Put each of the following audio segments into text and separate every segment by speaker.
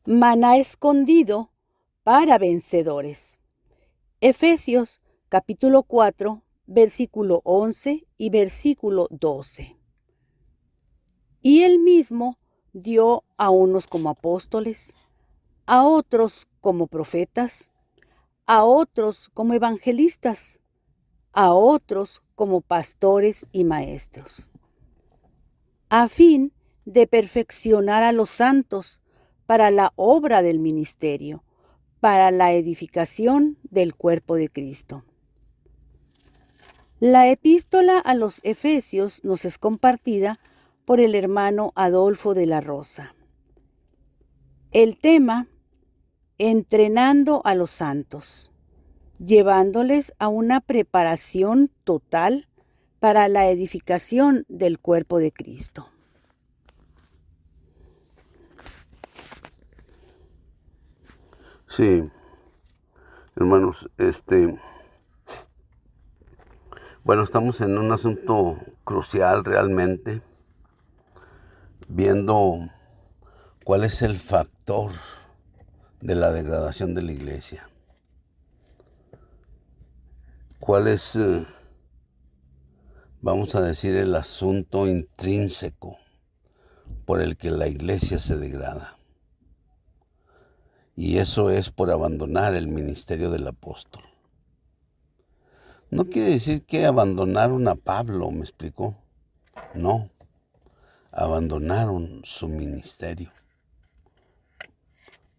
Speaker 1: maná escondido para vencedores. Efesios capítulo 4, versículo 11 y versículo 12. Y él mismo dio a unos como apóstoles, a otros como profetas, a otros como evangelistas, a otros como pastores y maestros, a fin de perfeccionar a los santos para la obra del ministerio, para la edificación del cuerpo de Cristo. La epístola a los Efesios nos es compartida por el hermano Adolfo de la Rosa. El tema: entrenando a los santos, llevándoles a una preparación total para la edificación del cuerpo de Cristo.
Speaker 2: Sí, hermanos, bueno, estamos en un asunto crucial realmente, viendo cuál es el factor de la degradación de la iglesia. ¿Cuál es, vamos a decir, el asunto intrínseco por el que la iglesia se degrada? Y eso es por abandonar el ministerio del apóstol. No quiere decir que abandonaron a Pablo, ¿me explicó? No, abandonaron su ministerio,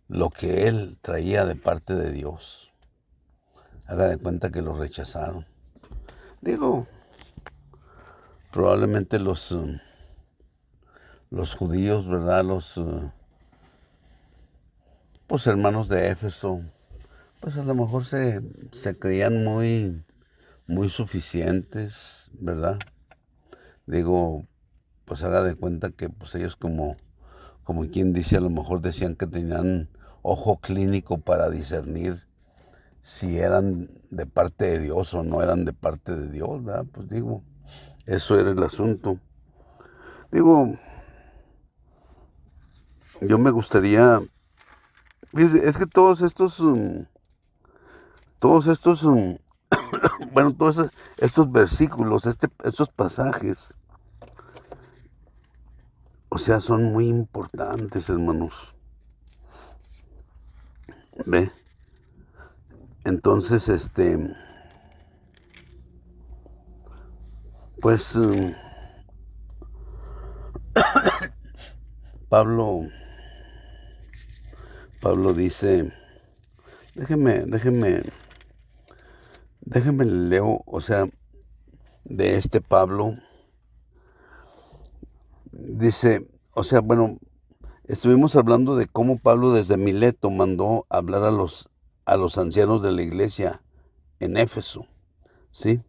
Speaker 2: lo que él traía de parte de Dios. Haga de cuenta que lo rechazaron. Digo, probablemente los judíos, ¿verdad? Los hermanos de Éfeso, pues a lo mejor se creían muy suficientes, ¿verdad? Digo, pues haga de cuenta que pues ellos como quien dice, a lo mejor decían que tenían ojo clínico para discernir si eran de parte de Dios o no eran de parte de Dios, ¿verdad? Pues digo, eso era el asunto. Digo, yo me gustaría, es que todos estos bueno, todos estos versículos, estos pasajes, o sea, son muy importantes, hermanos. ¿Ve? Entonces, pues, Pablo dice, déjeme leo, o sea, de Pablo, dice, o sea, bueno, estuvimos hablando de cómo Pablo desde Mileto mandó hablar a los ancianos de la iglesia en Éfeso, ¿sí?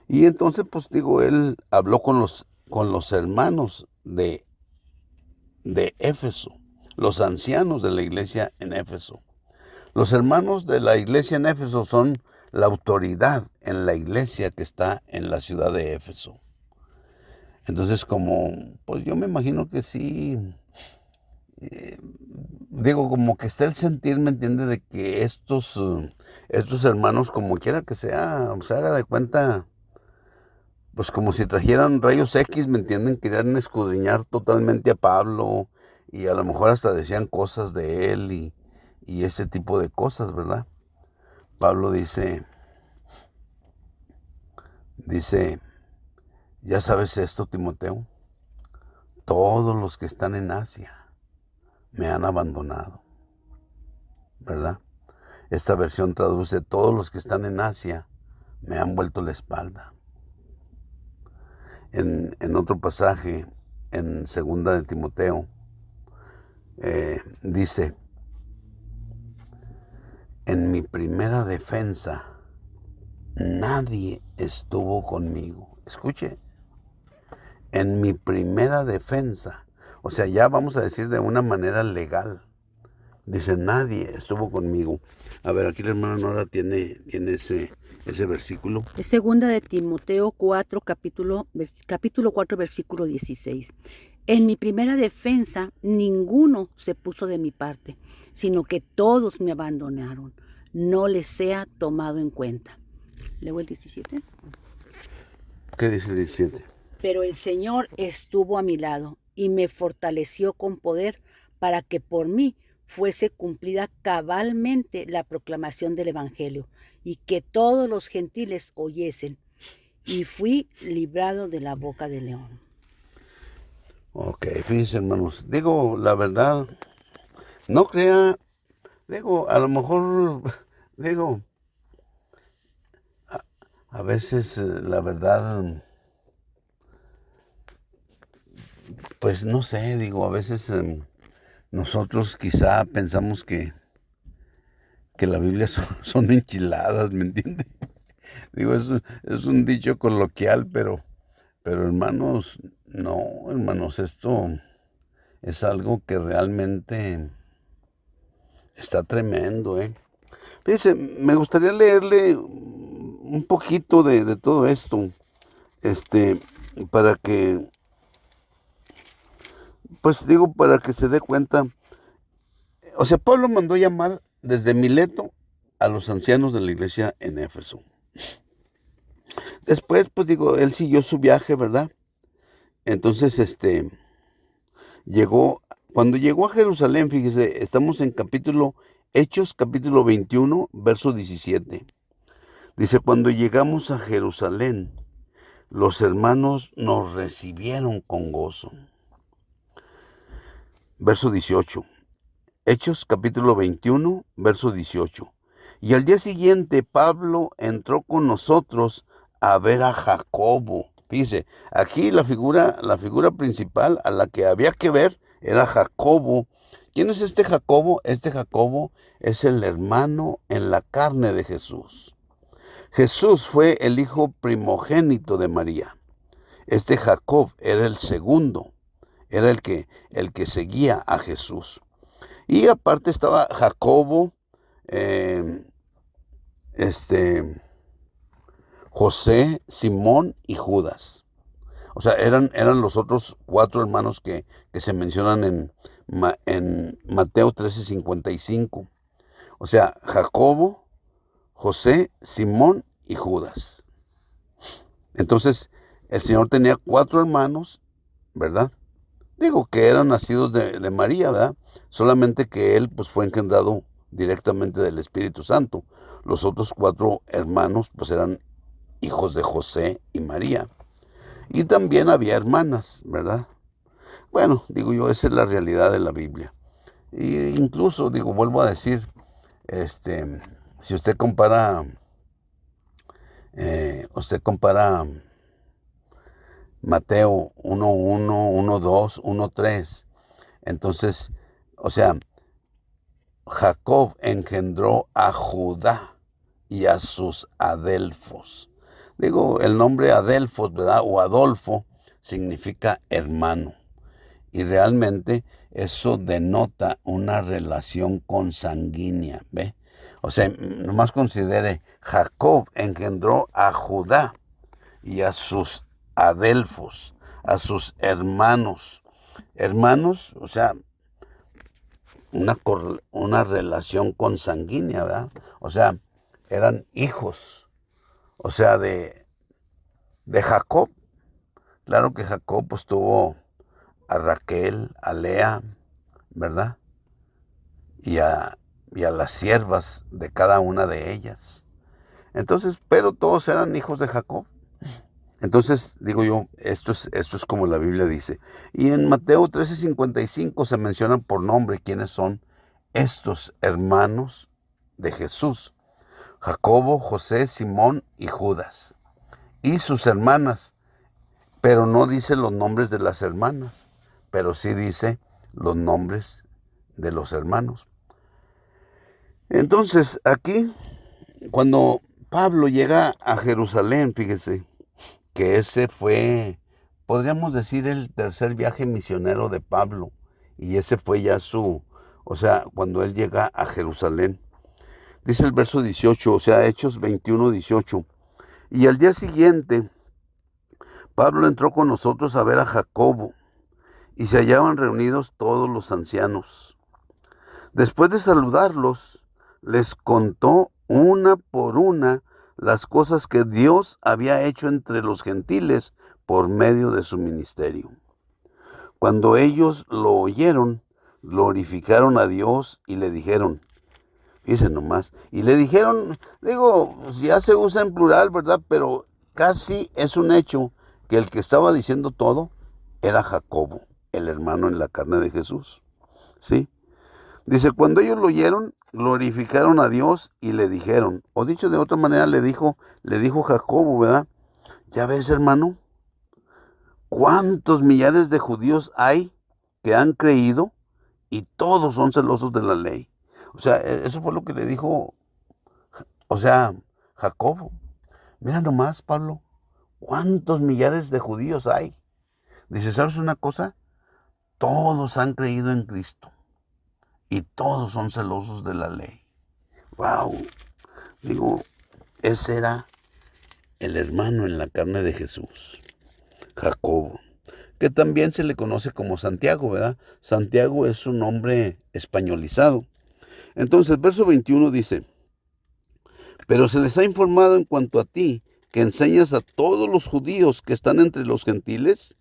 Speaker 2: Y entonces, pues digo, él habló con los hermanos de Éfeso, los ancianos de la iglesia en Éfeso. Los hermanos de la iglesia en Éfeso son la autoridad en la iglesia que está en la ciudad de Éfeso. Entonces, pues yo me imagino que sí, digo, como que está el sentir, ¿me entiende? De que estos hermanos, como quiera que sea, se haga de cuenta, pues como si trajeran rayos X, ¿me entienden? Querían escudriñar totalmente a Pablo y a lo mejor hasta decían cosas de él y ese tipo de cosas, ¿verdad? Pablo dice, ya sabes esto, Timoteo, todos los que están en Asia me han abandonado, ¿verdad? Esta versión traduce, todos los que están en Asia me han vuelto la espalda. En otro pasaje, en 2 de Timoteo, dice, en mi primera defensa, nadie estuvo conmigo. Escuche, en mi primera defensa, o sea, ya vamos a decir de una manera legal, dice, nadie estuvo conmigo. A ver, aquí la hermana Nora tiene ese versículo.
Speaker 1: Es 2 de Timoteo 4, capítulo 4, versículo 16. En mi primera defensa, ninguno se puso de mi parte, sino que todos me abandonaron. No les sea tomado en cuenta. ¿Leo el 17?
Speaker 2: ¿Qué dice el 17?
Speaker 1: Pero el Señor estuvo a mi lado y me fortaleció con poder para que por mí fuese cumplida cabalmente la proclamación del Evangelio y que todos los gentiles oyesen. Y fui librado de la boca del león.
Speaker 2: Ok, fíjense, hermanos. Digo, la verdad, no crea, digo, a lo mejor, digo, a veces la verdad, pues no sé, digo, a veces nosotros quizá pensamos que la Biblia son enchiladas, ¿me entiende? Digo, es un dicho coloquial, pero hermanos, no, hermanos, esto es algo que realmente está tremendo, ¿eh? Fíjense, me gustaría leerle un poquito de todo esto, para que, pues digo, para que se dé cuenta. O sea, Pablo mandó llamar desde Mileto a los ancianos de la iglesia en Éfeso. Después, pues digo, él siguió su viaje, ¿verdad? Entonces, cuando llegó a Jerusalén, fíjese, estamos en Hechos, capítulo 21, verso 17. Dice, cuando llegamos a Jerusalén, los hermanos nos recibieron con gozo. Verso 18. Hechos, capítulo 21, verso 18. Y al día siguiente, Pablo entró con nosotros a ver a Jacobo. Fíjese, aquí la figura principal a la que había que ver era Jacobo. ¿Quién es este Jacobo? Este Jacobo es el hermano en la carne de Jesús. Jesús fue el hijo primogénito de María. Este Jacob era el segundo, era el que seguía a Jesús. Y aparte estaba Jacobo, José, Simón y Judas. O sea, eran los otros 4 hermanos que se mencionan en Mateo 13:55. O sea, Jacobo, José, Simón y Judas. Entonces, el Señor tenía 4 hermanos, ¿verdad? Digo que eran nacidos de María, ¿verdad? Solamente que él pues fue engendrado directamente del Espíritu Santo. Los otros 4 hermanos pues eran hijos de José y María. Y también había hermanas, ¿verdad? Bueno, digo yo, esa es la realidad de la Biblia. E incluso, digo, vuelvo a decir, si usted compara Mateo 1:1, 1:2, 1:3, entonces, o sea, Jacob engendró a Judá y a sus adelfos. Digo, el nombre Adelfos, ¿verdad? O Adolfo significa hermano. Y realmente eso denota una relación consanguínea, ¿ve? O sea, nomás considere, Jacob engendró a Judá y a sus adelfos, a sus hermanos. Hermanos, o sea, una relación consanguínea, ¿verdad? O sea, eran hijos, o sea, de Jacob. Claro que Jacob pues tuvo a Raquel, a Lea, ¿verdad? Y a las siervas de cada una de ellas. Entonces, pero todos eran hijos de Jacob. Entonces, digo yo, esto es como la Biblia dice. Y en Mateo 13:55 se mencionan por nombre quiénes son estos hermanos de Jesús: Jacobo, José, Simón y Judas. Y sus hermanas, pero no dice los nombres de las hermanas, pero sí dice los nombres de los hermanos. Entonces, aquí, cuando Pablo llega a Jerusalén, fíjese que ese fue, podríamos decir, el tercer viaje misionero de Pablo. Y ese fue ya o sea, cuando él llega a Jerusalén. Dice el verso 18, o sea, Hechos 21:18. Y al día siguiente, Pablo entró con nosotros a ver a Jacobo. y se hallaban reunidos todos los ancianos. Después de saludarlos, les contó una por una las cosas que Dios había hecho entre los gentiles por medio de su ministerio. Cuando ellos lo oyeron, glorificaron a Dios y le dijeron, fíjense nomás, y le dijeron, pues ya se usa en plural, ¿verdad? Pero casi es un hecho que el que estaba diciendo todo era Jacobo, el hermano en la carne de Jesús, ¿sí? Dice, cuando ellos lo oyeron, glorificaron a Dios y le dijeron, o dicho de otra manera, le dijo Jacobo, ¿verdad? Ya ves, hermano, cuántos millares de judíos hay que han creído y todos son celosos de la ley. O sea, eso fue lo que le dijo, Jacobo. Mira nomás, Pablo, cuántos millares de judíos hay. Dice, ¿sabes una cosa? Todos han creído en Cristo y todos son celosos de la ley. Wow. Ese era el hermano en la carne de Jesús, Jacobo, que también se le conoce como Santiago, ¿verdad? Santiago es un nombre españolizado. Entonces, verso 21 dice, pero se les ha informado en cuanto a ti, que enseñas a todos los judíos que están entre los gentiles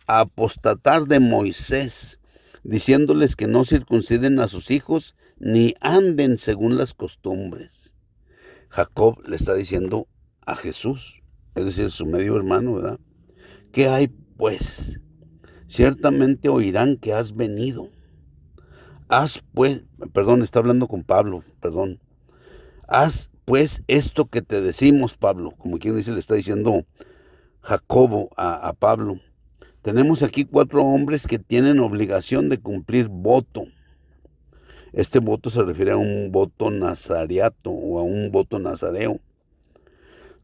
Speaker 2: a apostatar de Moisés, diciéndoles que no circunciden a sus hijos ni anden según las costumbres. Jacob le está diciendo a Jesús, es decir, su medio hermano, ¿verdad? ¿Qué hay, pues? Ciertamente oirán que has venido. Está hablando con Pablo, Haz pues esto que te decimos, Pablo, como quien dice, le está diciendo Jacobo a Pablo. Tenemos aquí 4 hombres que tienen obligación de cumplir voto. Este voto se refiere a un voto nazariato o a un voto nazareo.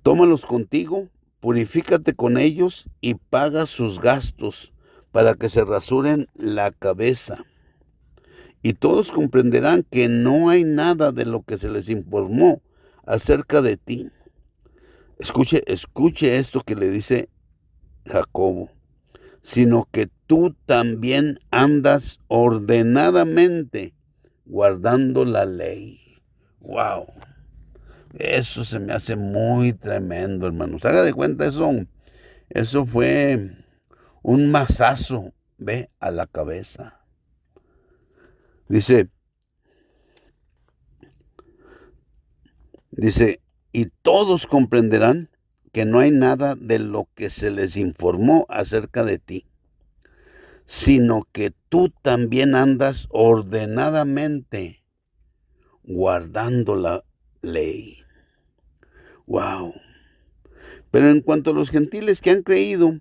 Speaker 2: Tómalos contigo, purifícate con ellos y paga sus gastos para que se rasuren la cabeza. Y todos comprenderán que no hay nada de lo que se les informó acerca de ti. Escuche esto que le dice Jacobo, sino que tú también andas ordenadamente guardando la ley. ¡Wow! Eso se me hace muy tremendo, hermanos. Haga de cuenta, eso fue un mazazo, a la cabeza. Dice, y todos comprenderán que no hay nada de lo que se les informó acerca de ti, sino que tú también andas ordenadamente guardando la ley. Wow. Pero en cuanto a los gentiles que han creído,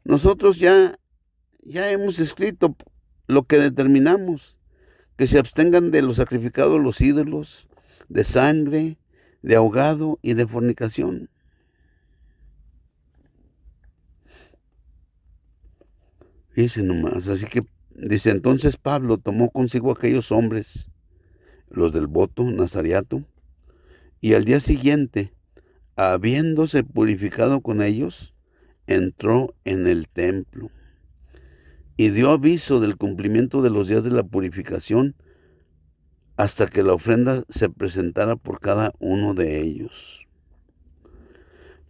Speaker 2: nosotros ya hemos escrito lo que determinamos, que se abstengan de lo sacrificado a los ídolos, de sangre, de ahogado y de fornicación. Dice nomás, así que dice, entonces Pablo tomó consigo a aquellos hombres, los del voto nazariato, y al día siguiente, habiéndose purificado con ellos, entró en el templo y dio aviso del cumplimiento de los días de la purificación hasta que la ofrenda se presentara por cada uno de ellos.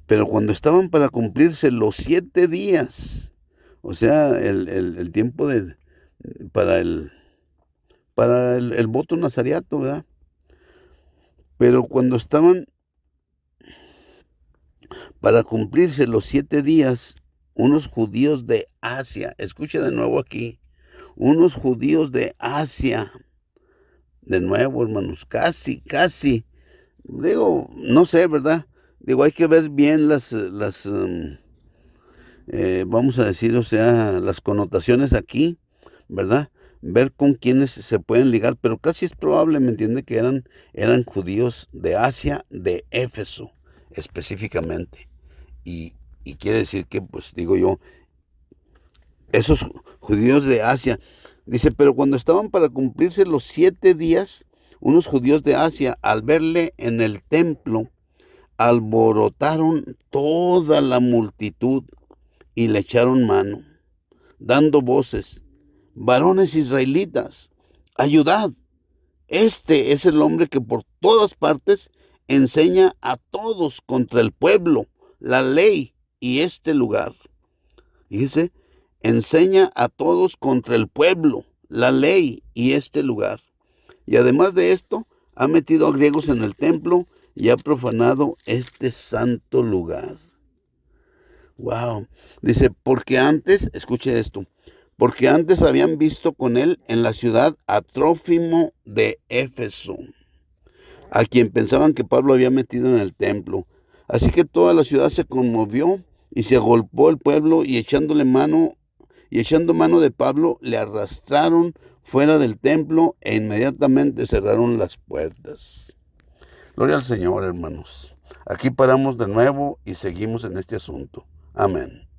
Speaker 2: Pero cuando estaban para cumplirse los 7 días, o sea, el tiempo para el voto nazariato, ¿verdad? Pero cuando estaban para cumplirse los 7 días, unos judíos de Asia, escuche de nuevo aquí, unos judíos de Asia, de nuevo, hermanos, casi, no sé, ¿verdad? Hay que ver bien vamos a decir, las connotaciones aquí, ¿verdad? Ver con quiénes se pueden ligar, pero casi es probable, ¿me entiende? Que eran judíos de Asia, de Éfeso, específicamente. Y quiere decir que, pues, esos judíos de Asia, dice, pero cuando estaban para cumplirse los 7 días, unos judíos de Asia, al verle en el templo, alborotaron toda la multitud y le echaron mano, dando voces, varones israelitas, ayudad. Este es el hombre que por todas partes enseña a todos contra el pueblo, la ley y este lugar. Dice, enseña a todos contra el pueblo, la ley y este lugar. Y además de esto, ha metido a griegos en el templo y ha profanado este santo lugar. Wow. Dice, porque antes, escuche esto, porque antes habían visto con él en la ciudad a Trófimo de Éfeso, a quien pensaban que Pablo había metido en el templo. Así que toda la ciudad se conmovió y se agolpó el pueblo y echando mano de Pablo, le arrastraron fuera del templo e inmediatamente cerraron las puertas. Gloria al Señor, hermanos. Aquí paramos de nuevo y seguimos en este asunto. Amén.